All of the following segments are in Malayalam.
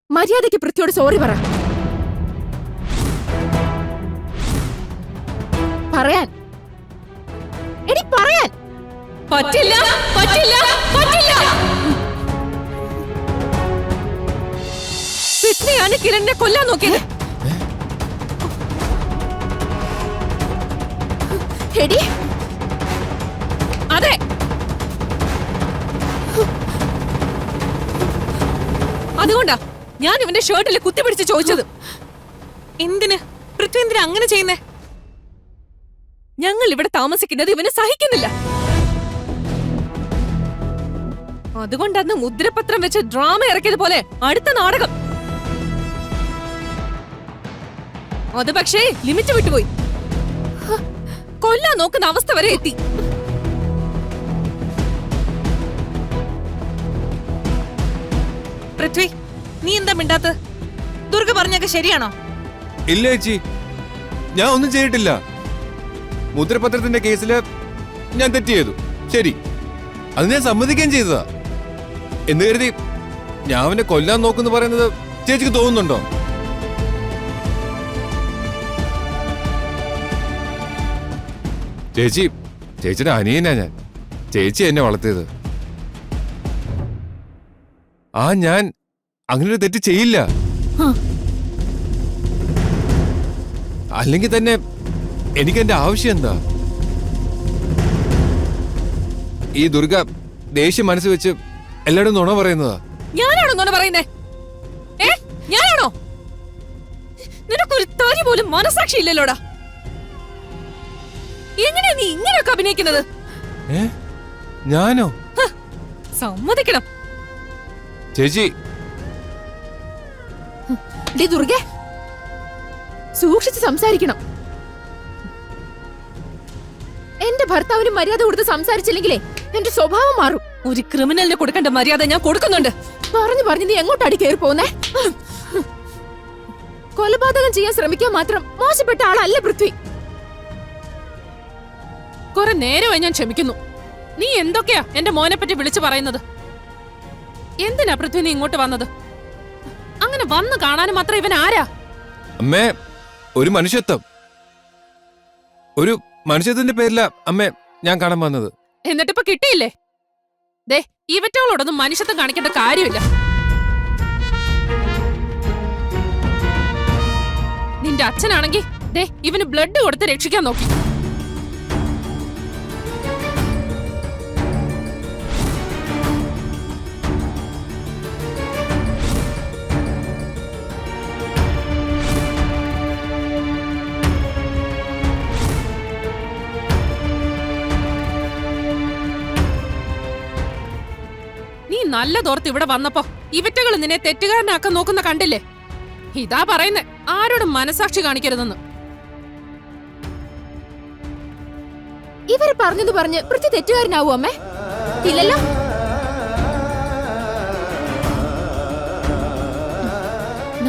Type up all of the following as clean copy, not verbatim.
മര്യാദയ്ക്ക് പൃഥ്വിയോട് സോറി പറ. പറയാൻ എടി പറയാൻ. പറ്റില്ല പറ്റില്ല പറ്റില്ല. പൃഥ്വിയാണ് കിരണിനെ കൊല്ലാൻ നോക്കിയത്. എടി അതെ, അതുകൊണ്ടാ ഞാൻ ഇവന്റെ ഷർട്ടിൽ കുത്തിപ്പിടിച്ച് ചോദിച്ചത്. എന്തിന് പൃഥ്വി എന്തിനാ അങ്ങനെ ചെയ്യുന്നേ? ഞങ്ങൾ ഇവിടെ താമസിക്കുന്നത് ഇവന് സഹിക്കുന്നില്ല. അതുകൊണ്ടന്ന് മുദ്രപത്രം വെച്ച് ഡ്രാമ ഇറക്കിയതുപോലെ അടുത്ത നാടകം. അത് പക്ഷേ ലിമിറ്റ് വിട്ടുപോയി. കൊല്ലാൻ നോക്കുന്ന അവസ്ഥ വരെ എത്തി. പൃഥ്വി, നീ എന്താ മിണ്ടാത്ത? ദുർഗ പറഞ്ഞൊക്കെ ശരിയാണോ? ഇല്ല ചേച്ചി, ഞാൻ ഒന്നും ചെയ്തിട്ടില്ല. മുദ്രപത്രത്തിന്റെ കേസില് ഞാൻ തെറ്റ് ചെയ്തു, ശരി, അത് ഞാൻ സമ്മതിക്കുകയും ചെയ്തതാ. എന്ന് കരുതി ഞാൻ അവനെ കൊല്ലാൻ നോക്കുന്നു പറയുന്നത് ചേച്ചിക്ക് തോന്നുന്നുണ്ടോ? ചേച്ചിയുടെ അനിയനാ ഞാൻ. ചേച്ചി എന്നെ വളർത്തിയത്. ഞാൻ അങ്ങനൊരു തെറ്റ് ചെയ്യില്ല. അല്ലെങ്കിൽ തന്നെ എനിക്ക് എന്റെ ആവശ്യം എന്താ? ഈ ദുർഗ ദേഷ്യം മനസ്സ് വെച്ച് എല്ലാവരും നുണ പറയുന്നതാ. ഞാനാണോ നുണ പറയുന്നേ? ഞാനാണോ? നിനക്കൊരു തരി പോലും മനസാക്ഷി ഇല്ലല്ലോടാ. എങ്ങനെയാ നീ ഇങ്ങനെയൊക്കെ അഭിനയിക്കുന്നത്? ഞാനോ? സമ്മതിക്കണം ചേച്ചി. ദുർഗേ, സൂക്ഷിച്ച് സംസാരിക്കണം. എന്റെ ഭർത്താവിന് മര്യാദ കൊടുത്ത് സംസാരിച്ചില്ലെങ്കിലേ എന്റെ സ്വഭാവം മാറും. ഒരു ക്രിമിനലിന് കൊടുക്കേണ്ട മര്യാദ ഞാൻ കൊടുക്കുന്നുണ്ട്. പറഞ്ഞു നീ എങ്ങോട്ടാടി കയറി പോന്നേ? കൊലപാതകം ചെയ്യാൻ ശ്രമിക്കാൻ മാത്രം മോശപ്പെട്ട ആളല്ല പൃഥ്വി. കുറെ നേരമായി ഞാൻ ക്ഷമിക്കുന്നു. നീ എന്തൊക്കെയാ എന്റെ മോനെ പറ്റി വിളിച്ചു പറയുന്നത്? എന്തിനാ പൃഥ്വി നീ ഇങ്ങോട്ട് വന്നത്? അങ്ങനെ വന്ന് കാണാനും മാത്രം ഇവൻ ആരാ? അമ്മേ, ഒരു മനുഷ്യത്തിന്റെ പേരില അമ്മേ ഞാൻ കാണാൻ വന്നത്. എന്നിട്ടിപ്പോ കിട്ടിയില്ലേ? ദേ, ഇവറ്റകളോടൊന്നും മനുഷ്യത്വം കാണിക്കേണ്ട കാര്യമില്ല. നിന്റെ അച്ഛനാണെങ്കി ദേ ഇവന് ബ്ലഡ് കൊടുത്ത് രക്ഷിക്കാൻ നോക്കി. നീ നല്ലതോർത്ത് ഇവിടെ വന്നപ്പോ ഇവറ്റകൾ നിന്നെ തെറ്റുകാരനാക്കാൻ നോക്കുന്ന കണ്ടില്ലേ? ഇതാ പറയുന്നേ, ആരോടും മനസാക്ഷി കാണിക്കരുതെന്ന്. ഇവര് പറഞ്ഞത് പറഞ്ഞ് പൃഥ്വി തെറ്റുകാരനാവൂ അമ്മേ? ഇല്ലല്ലോ.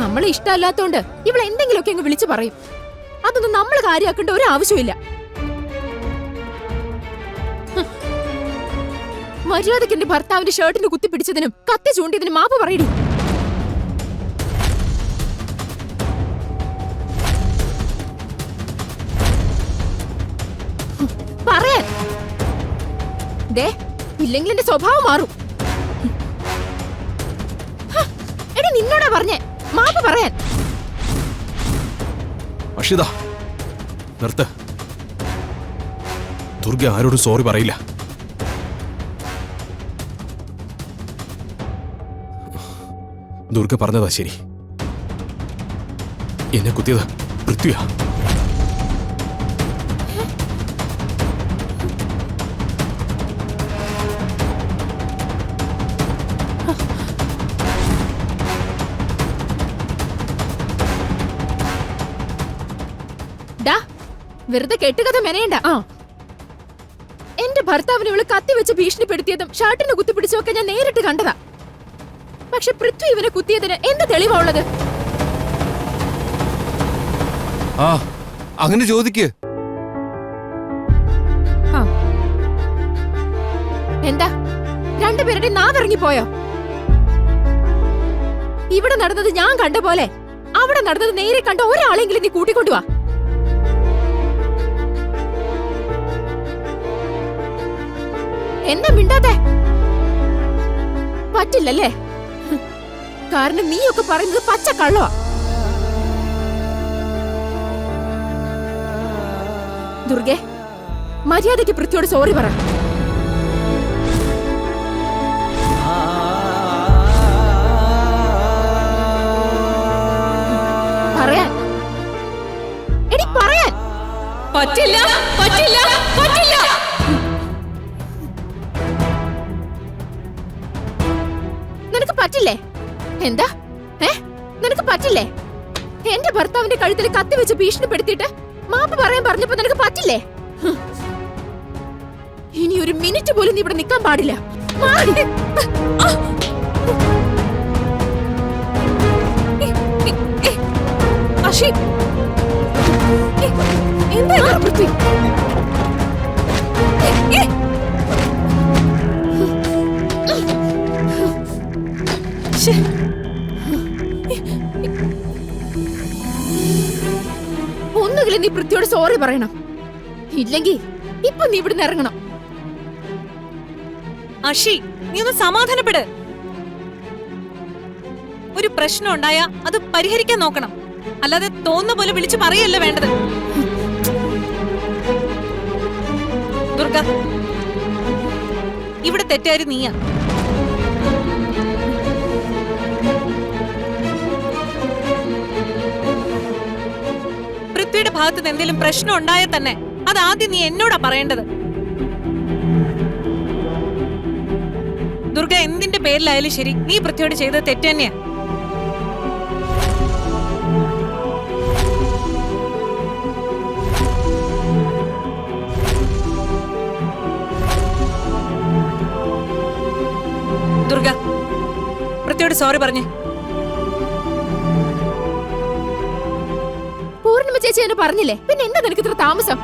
നമ്മളെ ഇഷ്ടമല്ലാത്തോണ്ട് ഇവളെ എന്തെങ്കിലുമൊക്കെ അങ്ങ് വിളിച്ചു പറയും. അതൊന്നും നമ്മൾ കാര്യമാക്കേണ്ട ഒരു ആവശ്യമില്ല. മര്യാദയ്ക്ക് എന്റെ ഭർത്താവിന്റെ ഷർട്ടിന് കുത്തിപ്പിടിച്ചതിനും കത്തി ചൂണ്ടിയതിനും മാപ്പ് പറയടി. പറയാൻ ദേ, ഇല്ലെങ്കിൽ എന്റെ സ്വഭാവം മാറും. എടി, നിന്നോടാ പറഞ്ഞേ മാപ്പ് പറയാൻ. അക്ഷിത, നിർത്ത്. ദുർഗ ആരോടും സോറി പറയില്ല. ദുർഗ പറഞ്ഞതാ ശരി. എന്നെ കുത്തിയത് പൃഥ്വിയാ. വെറുതെ കെട്ടുകഥ മെനയണ്ട. എന്റെ ഭർത്താവിനെ ഇവള് കത്തി വെച്ച് ഭീഷണിപ്പെടുത്തിയതും ഷർട്ടിന് കുത്തിപ്പിടിച്ചൊക്കെ ഞാൻ നേരിട്ട് കണ്ടതാ. പക്ഷെ പൃഥ്വി ഇവനെ കുത്തിയതിന് എന്ത് തെളിവാ ഉള്ളത്? അങ്ങനെ ചോദിക്ക്. എന്താ രണ്ടുപേരുടെ നാവിറങ്ങിപ്പോയോ? ഇവിടെ നടന്നത് ഞാൻ കണ്ട പോലെ അവിടെ നടന്നത് നേരെ കണ്ട ഒരാളെങ്കിലും നീ കൂട്ടിക്കൊണ്ടുവാ. എന്താ മിണ്ടാത്തെ? പറ്റില്ലല്ലേ? കാരണം നീയൊക്കെ പറയുന്നത് പച്ച കള്ളവാ. ദുർഗെ, മര്യാദയ്ക്ക് പൃഥ്വിയോട് സോറി പറ. പറയാൻ എടി പറയാൻ. പറ്റില്ല, പറ്റില്ല, പറ്റില്ല. നിനക്ക് പറ്റില്ലേ? എന്താ? നിനക്ക് പറ്റില്ലേ? എന്റെ ഭർത്താവിന്റെ കഴുത്തിൽ കത്തി വെച്ച് ഭീഷണിപ്പെടുത്തിയിട്ട് മാപ്പ് പറയാൻ പറഞ്ഞപ്പോ നിനക്ക് പറ്റില്ലേ? ഇനി ഒരു മിനിറ്റ് പോലും നീ ഇവിടെ നിൽക്കാൻ പാടില്ല. മാറി. അഷി, എന്താ പൃഥ്വി? ഒന്നുകിൽ നീ പൃഥ്വിയോട് സോറി പറയണം, ഇല്ലെങ്കിൽ ഇപ്പൊ നീ ഇവിടുന്ന് ഇറങ്ങണം. അഷി, നീ ഒന്ന് സമാധാനപ്പെട്. ഒരു പ്രശ്നം ഉണ്ടായാ അത് പരിഹരിക്കാൻ നോക്കണം, അല്ലാതെ തോന്നുന്ന പോലെ വിളിച്ചു പറയല്ല വേണ്ടത്. ദുർഗ, ഇവിടെ തെറ്റുകാരി നീയാ. പൃഥ്വിയുടെ ഭാഗത്തുനിന്ന് എന്തെങ്കിലും പ്രശ്നം ഉണ്ടായാൽ തന്നെ അത് ആദ്യം നീ എന്നോടാ പറയേണ്ടത്. ദുർഗ, എന്തിന്റെ പേരിലായാലും ശരി, നീ പൃഥ്വിയോട് ചെയ്തത് തെറ്റ് തന്നെയാ. ദുർഗ, പൃഥ്വിയോട് സോറി പറഞ്ഞേ. പൂർണിമ ചേച്ചി എന്നെ പറഞ്ഞില്ലേ, പിന്നെ എന്താ നിനക്ക് ഇത്ര താമസം?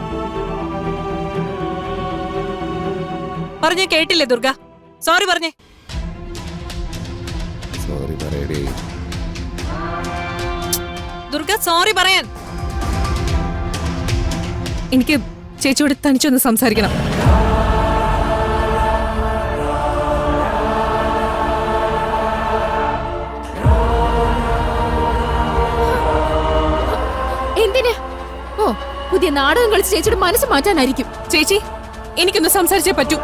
പറഞ്ഞേ കേട്ടില്ലേ ദുർഗ? സോറി പറഞ്ഞേ. സോറി പറയടേ. ദുർഗ, സോറി പറയാൻ. എനിക്ക് ചേച്ചിയോട് തനിച്ചൊന്ന് സംസാരിക്കണം. എന്തിന്? ഓ, പുതിയ നാടകം കളിച്ച് ചേച്ചിയുടെ മനസ്സ് മാറ്റാനായിരിക്കും. ചേച്ചി, എനിക്കൊന്ന് സംസാരിച്ചേ പറ്റൂ.